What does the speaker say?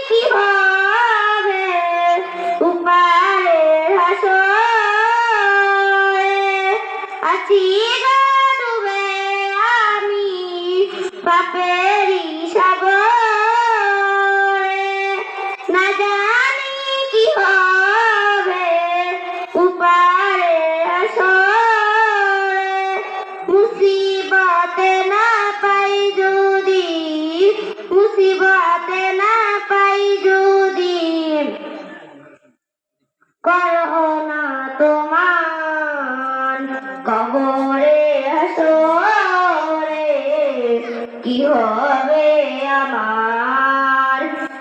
কি হবে উপারের হাসরে, আছি গো ডুবে আমি পাপেরই সাগরে, না